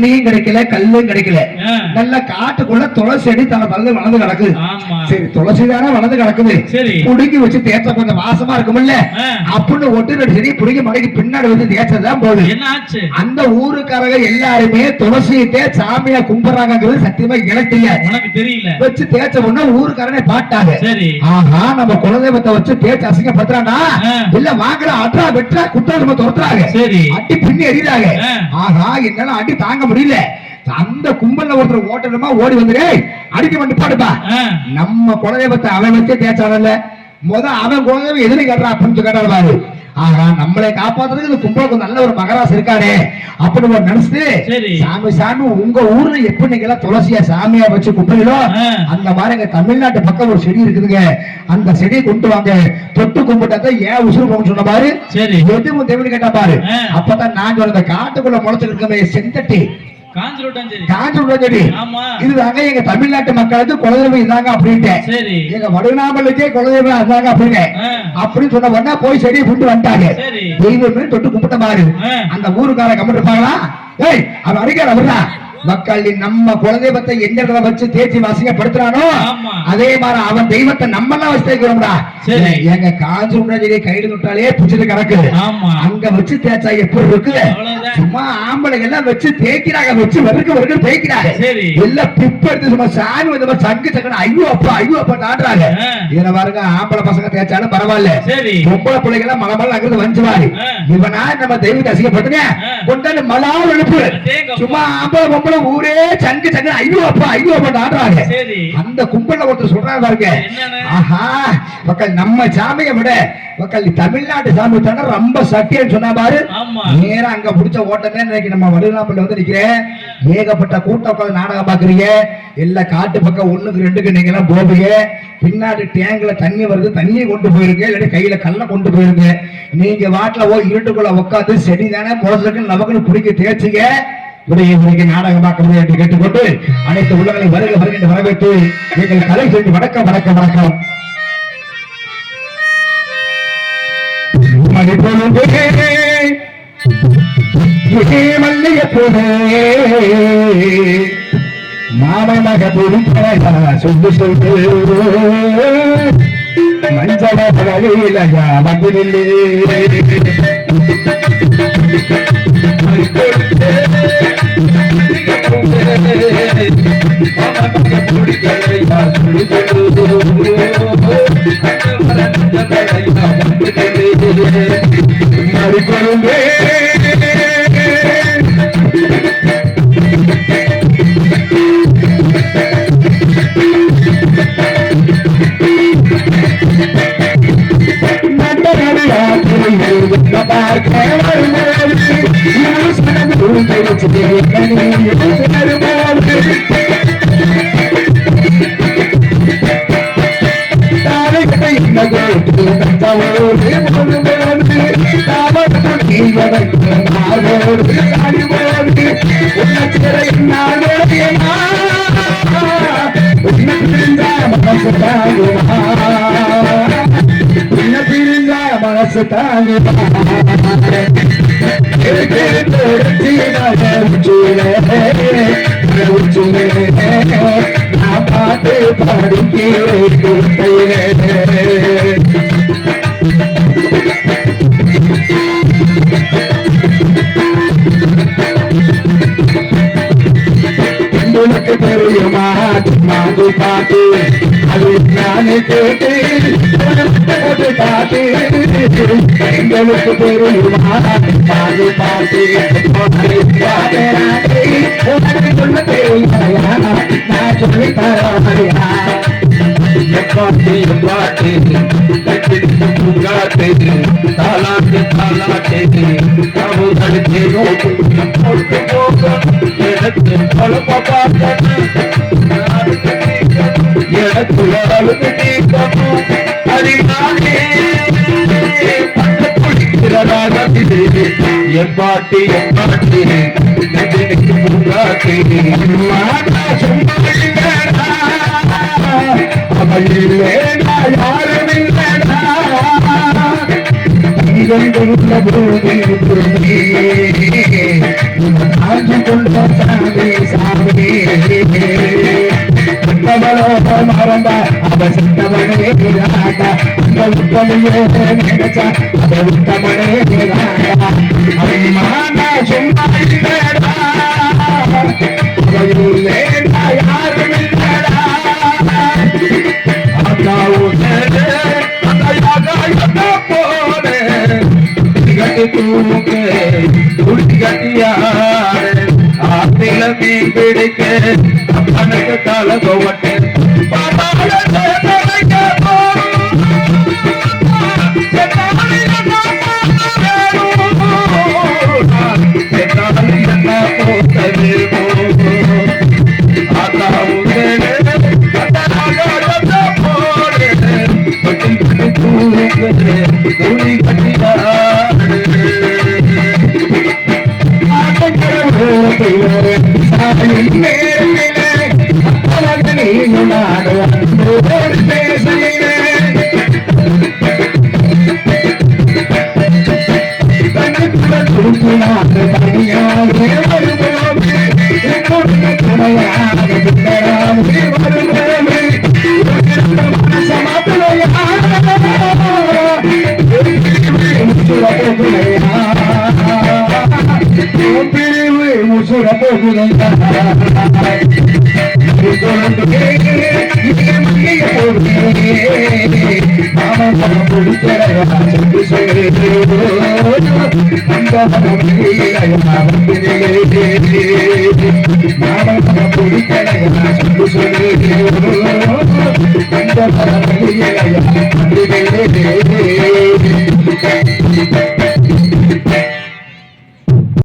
தண்ணியும் கிடைக்கல கல்லும் கிடைக்கல. நல்ல காட்டுக்குள்ள துளசி செடி வளர்ந்து கிடக்குது. சரி துளசி தானே வளர்ந்து கிடக்குது, புடுங்கி வச்சு தேய்ச்சா கொஞ்சம் வாசமா இருக்கும்ல அப்படின்னு ஒட்டு ரெண்டு செடி புடுங்கி மலைக்கு பின்னாடி வந்து தேய்ச்சதான் போகுது. அந்த ஊருக்காரங்க எல்லாருமே துளசியை சாமியா கும்பிடுறாங்கிறது சத்தியமா தெரியல. வச்சு தேய்ச்ச உடனே ஊருக்காரனே பாட்டாங்க, ஆஹா நம்ம குலதெய்வத்தை வச்சு தேய்ச்சி அசிங்கப்படுத்துறானா இல்ல வாங்கல அட்ரா வெற்றா குற்றாலமா துரத்துறாங்க, அடி பின்னி எறிறாங்க. ஆஹா என்னால அடி தாங்க முடியல. அந்த கும்பல்ல ஒருத்தர் ஓட்டணுமா ஓடி வந்துரு அடிக்க வந்து பாடுப்பா, நம்ம குலதெய்வத்தை அவன் வச்சே தேய்ச்சானல்ல அவன் குலதெய்வம் எதிரி கட்டுறா அப்படின்னு கேட்டாரு. ஆஹா நம்மளை காப்பாத்துறதுக்கு இந்த கும்பலுக்கு நல்ல ஒரு மகராசு இருக்கானே அப்படின்னு நினைச்சிட்டு சாமி சாமி உங்க ஊர்ல எப்படி நீங்க துளசியா சாமியா வச்சு கும்பிடுங்களோ அந்த மாதிரி எங்க தமிழ்நாட்டு பக்கம் ஒரு செடி இருக்குதுங்க, அந்த செடியை கொண்டு வாங்க தொட்டு கும்பிட்டாதான் ஏன் உசுறு போகணும்னு சொன்ன பாரு. எதுவும் தேவைன்னு கேட்டா பாரு. அப்பதான் நான் சொன்ன காட்டுக்குள்ள முளைச்சிருக்க செந்தட்டி இதுதாங்க எங்க தமிழ்நாட்டு மக்களுக்கு குலதெய்வம் இதாங்க அப்படின்ட்டு, எங்க வடுநாமலுக்கே குலதெய்வம் அதாங்க அப்படின்னு சொன்ன உடனே போய் செடியை கொண்டு வந்துட்டாங்க. தெய்வமே தொட்டு கும்பிட்ட மாதிரி அந்த ஊருக்கார கம்பிட்டு இருப்பாங்களா, ஏய் அவன் அடிக்கார அவர்தா மக்கள் நம்ம குலதெய்வத்தை எந்த இடத்துல வச்சு தேய்ச்சி வாசிக்கப்படுத்துறானோ அதே மாதிரி அவன் தெய்வத்தை நம்ம எல்லாம் வச்சு தேய்க்கிறோம்டா. எங்க காஞ்சு செடியை கைடு தொட்டாலே பிடிச்சிட்டு கிடக்கு, அங்க வச்சு தேய்ச்சா எப்படி இருக்கு, சும்மா ஆம்பளைங்க எல்லாம் வச்சு தேய்க்கிறாங்க, வச்சு வருக்கு தேய்க்கிறாங்க எல்லாம் பிப்ப எடுத்து சும்மா சாமி வந்து சங்கு சக்கன ஐயோ அப்பா தாடுறாங்க. இதுல பாருங்க ஆம்பளை பசங்க தேய்ச்சாலும் பரவாயில்ல, பொம்பளை பிள்ளைங்க எல்லாம் மலை மலை அங்கிருந்து வந்துவாரு. இவனா நம்ம தெய்வத்தை அசிங்கப்படுத்துங்க கொண்டாந்து மலால் எழுப்பு, சும்மா ஆம்பளை பொம்பளை ஊரே சங்கு சங்கு ஐயோ அப்பா ஆடுறாங்க. அந்த கும்பல்ல ஒருத்தர் சொல்றாங்க பாருங்க, ஆஹா மக்கள் நம்ம சாமியை விட மக்கள் தமிழ்நாட்டு சாமி தானே ரொம்ப சக்தின்னு சொன்னா பாரு. நேரா அங்க பிடிச்ச ஓட்டமே இன்னைக்கு நம்ம வடுநாமல்ல வந்து நிக்கிறேன். ஏகப்பட்ட கூட்டம் உட்காந்து நாடகம் பாக்குறீங்க, எல்லா காட்டு பக்கம் 1க்கு 2க்கு நீங்க எல்லாம் போவீங்க. பின்னாடி டேங்க்ல தண்ணி வருது, தண்ணியை கொண்டு போயிருங்க, இல்லாட்டி கையில கல்ல கொண்டு போயிருங்க. நீங்க வாட்டில இருட்டுக்குள்ள உட்காந்து செடி தானே மோசலுக்கு நமக்குன்னு பிடிக்க தேய்ச்சிங்க. நாடகம் பார்க்க முடியாது என்று கேட்டுக்கொண்டு அனைத்து உள்ளங்களை வருக வருகின்ற வரவேற்று எங்கள் கலை சென்று வணக்கம் வணக்கம் வணக்கம். மாமனாக சொல்லு சொல்லு மஞ்சள மனசு தாங்க பாட்டு பாடி உங்களுக்கு தெரியுமா மாது பாட்டு அது நானே கேட்டு பாட்டு எங்களுக்கு தெரியுமா மாது பாட்டு சொல்ல தெரியுமா நான் சொல்லி தரா பாட்டு பாட்டு தாலாட்டு தாலாட்டு எனக்கு எப்பாட்டி எப்பாட்டி அவள் யாரும் கொண்டுள்ள பூமி ஆட்சி கொண்ட சாமி சாமி மறந்த அவ சித்தமனே ராண்டா அந்த உத்தமையோ நினைச்சா அவ உத்தமனே ராண்டா அம்மானா சும்மா இல்லடா அவயுள்ளேடா யாரும் இல்லடா அதாவுனே அதாயாக போனே கட்டி தூக்கு துடி கட்டியாரே ஆத்தில மீன் பிடிக்க அப்பனுக்கு தலை கோவட்டு துணி பிரிவு முசுர போகுதா சொல்லு